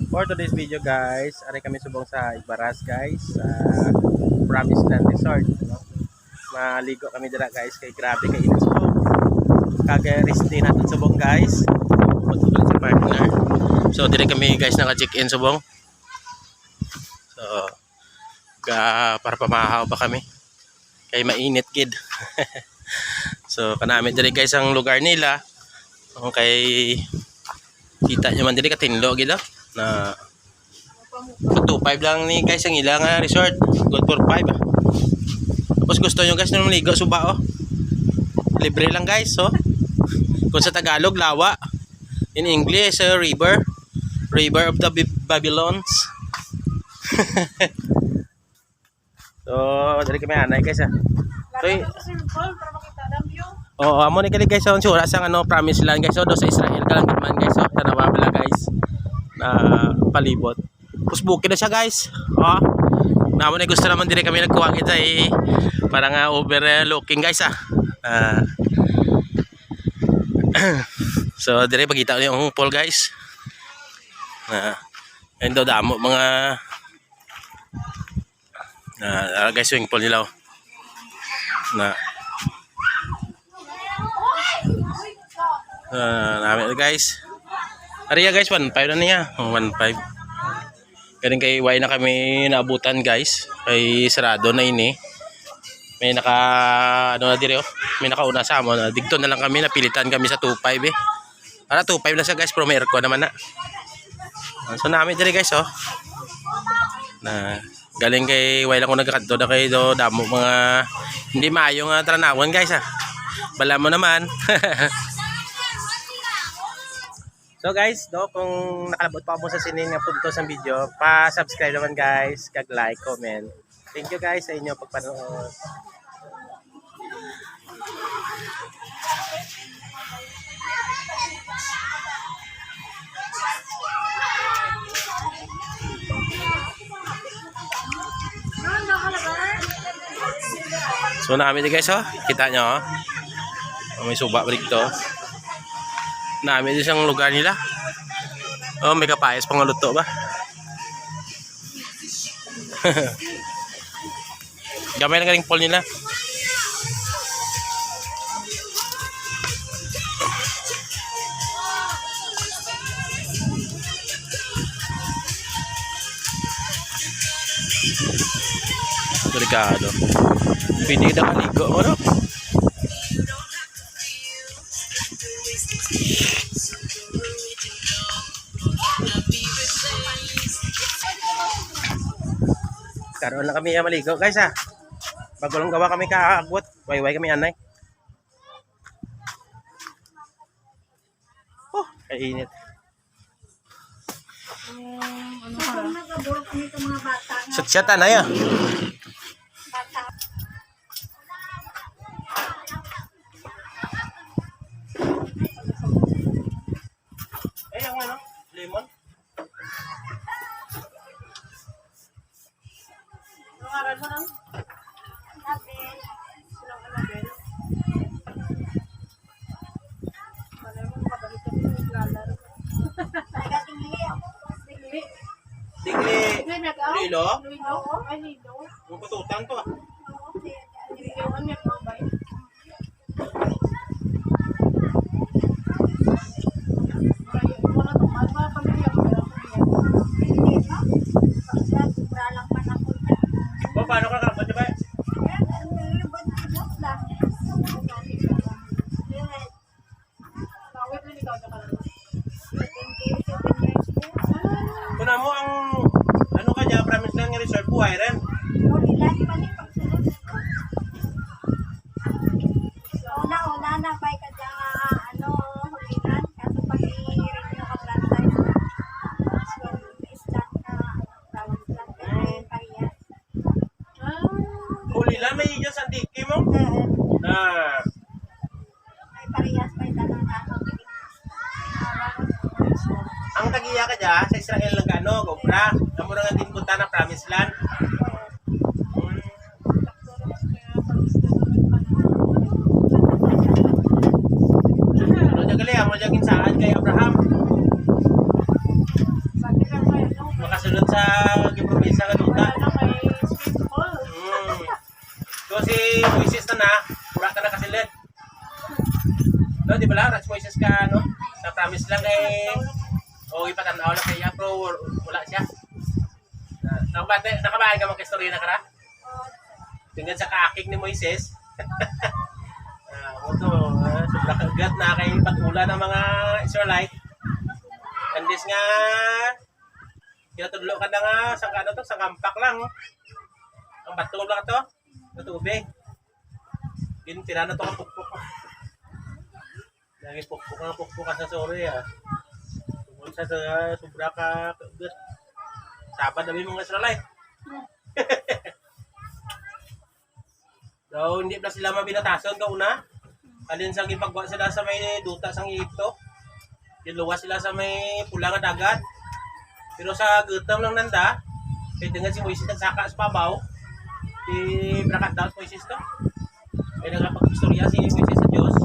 For today's video guys, ari kami subong sa Ibaras guys, sa Promised Land Resort, no? Maligo kami dira guys, kay grabe kay init subong. Kagaya rest day natin subong guys. Pagtuloy sa partner. So dire kami guys naka-check-in subong. So para pamahaw pa kami. Kay mainit gid. So kanami dire guys ang lugar nila. Okay. Kita nyo man dili katinlo gid na 2.5 lang ni guys ang ilang resort. Good for 5. Tapos gusto nyo guys na maligo suba oh. Libre lang guys oh. Kung sa Tagalog lawa. In English river. River of the Babylons. So dali kami anay guys ah. Oo, amo ni kali guys on sura sang Promised Land guys do sa Israel ka lang man guys oh. Tanawa pala guys na palibot. Pusbukin na siya guys. Oh. Namo na gusto naman dire kami nagkuha kita parang overlooking guys ah. So dire pagita niyo yung pool guys. And do damo mga guys swimming pool nila oh. Namin guys. Ariya guys 1.5 na niya. 1.5. Galing kay Y na kami naabutan guys. Kay sarado na ini. May naka na dire oh. May nakauna sa amo. Digto na lang kami, napilitan kami sa 2.5 eh. Ara 2.5 lang siya guys, pero may aircon naman na. So namin dire guys oh. Galing kay Y lang ko nagkakadto na kay do damo mga hindi maayo nga tranawan guys ah. Bala mo naman. So guys, kung nakalabot pa mo sa sinin nga punto sa video, pa-subscribe naman guys, kag-like, comment. Thank you guys sa inyo pagpanood. So namin din guys oh, kita nyo oh. May suba balik to. Namin din siyang lugar nila. Oh, may kapayas pang luto ba? Gamay na galing pool nila. Delikado. Pwede na maligo mo no? Karoon lang kami maligo guys ah. Bagulong gawa kami kaagwat. Way kami anay. Oh, kainit. Sutsat anay ah. Ang lemon. Ngaran mo nang? Label. Silang label. Wala mo makabalik kami sa naglalaro. Tingli ako. Tingli. Lilo? Ay, Lilo. Yung patutan to ah. Oo. Niligawan niya po ba? Paano ka kapag diba? Kuna mo ang ano kanya Promised Land nga resort buhay rin. Una na bay ka dyan hulihan kaso pag i-ring yung ka-franchise start na Promised Land kay Parias. Huli lang may iyo sa tiki mo? Na May Parias may tanong na ang tagiya ka dyan sa Israel lang gano, gobra. Kamu na nga din punta na Promised Land. Ano dyan gali, mo dyan kinsaan kay Abraham. Sabi lang Doon sa gipromesa ka duta. Ano kay Sweet Hall? So si Moises na pura ka na kasilid. No, di ba lang, Rats Moises ka, no? Sa promise lang o ipatanaw lang kaya, pero wala siya. Nakabahan ka mag-istorya na kara? Tingnan sa kaakig ni Moises. Sobrang kagat na kay patula ng mga Israelite. Andis nga, kinatudlo ka na nga, sa kampak lang. Ang bato lang ito, sa tubig. Tira na ito ang pukpuk. Lagi pukpuk ka sa sorry Tungkol sa sobra ka kagat. Sabad na mga Israelite. So, hindi na sila mabinatason kauna. Alin sa gipagwa sila sa may duta sang Egypto. Diluwas sila sa may pula nga dagat. Pero sa gutom lang nanda, kaya nga si Moises nagsaka sa pabaw. Brakat daw si Moises to. Kaya nagpag-istorya si Moises sa Diyos.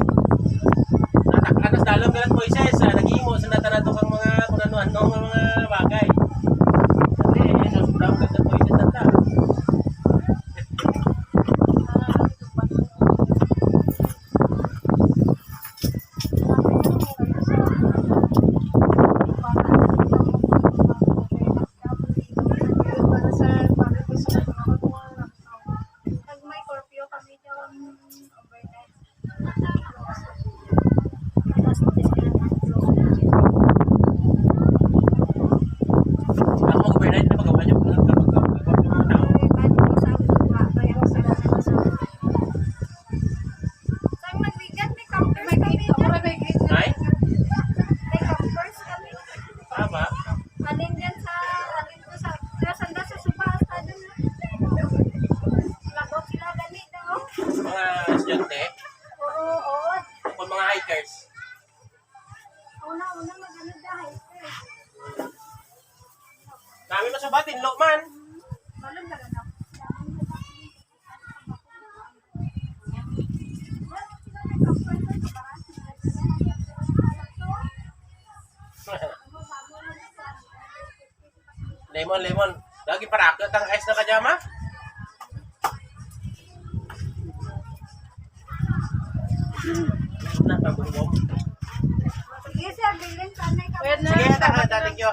Natakanas dalom ka ng Moises. Nag-iimo sa natanado kang mga kung ano-ano mga bagay. Kasi sobrang ganda Moises nanda. Pag may curfew kami doon, overnight. Ako mag-overnight na magawa niyo mga tao. Saan magbigat? May campers kami dyan. Ay? May campers kami. Tama. Alin dyan alin ko sa sanda sa subasta dun. Lagot sila ganito. Mga estudyante, Oo. o mga hikers. Una magano dahil. Kami masubatin, lo man. Balon na lang. Lemon. Lagi parakot ang ice na kajama. Nakabulong. Sige sir, bilhin sanay ka. Sige, tataling nyo.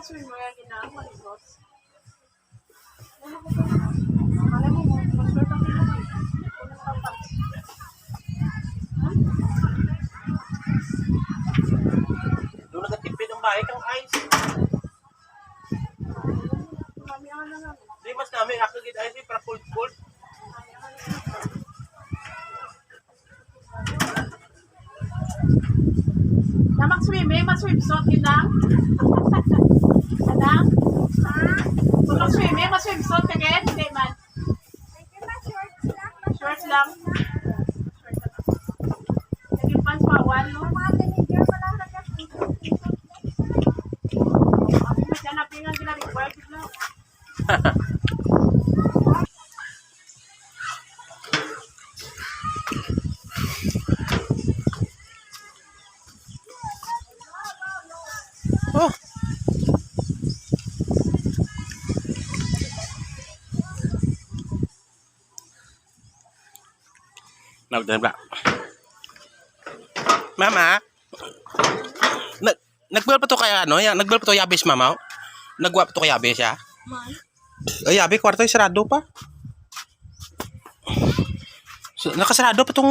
Swim mo yung ginagawa ni Boss. Alam mo, mag-swim ang ginagawa. Unang papas. Doon nagatipid ang bahay kang ice. Mami ang ano nga. Di mas namin, ako gid ice para cold. Na mag-swim mag-swim suit yun lang. Alam? Kung mag-swim mag-swim suit ka ganyan, hindi man. Shorts lang. Naging pants bawal, no? May hanapin nga gina-required na. Oh. Mama, nagbel pa to kaya ano? Nagbel pa to yabis mama? Nagwa pa to kaya yabis ya? Ay, yabi kwarto ay sarado pa. Nakasarado pa tong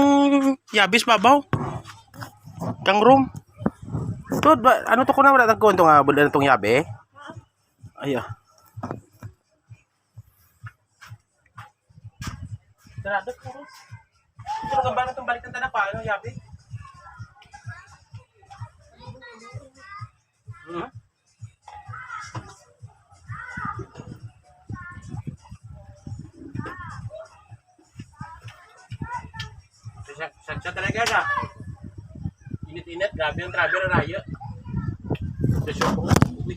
yabis babaw. Kang room.Tud, ano to ko na wala nagkuhan to nga bulan tong yabe? Ay. Sarado ko rin. Ito ka ba na itong balik ng tanak pa? Ano, yabi? Hmm? Siya talaga na. Init-init, grabe yung travel na rayo. Sa show ko. Uy.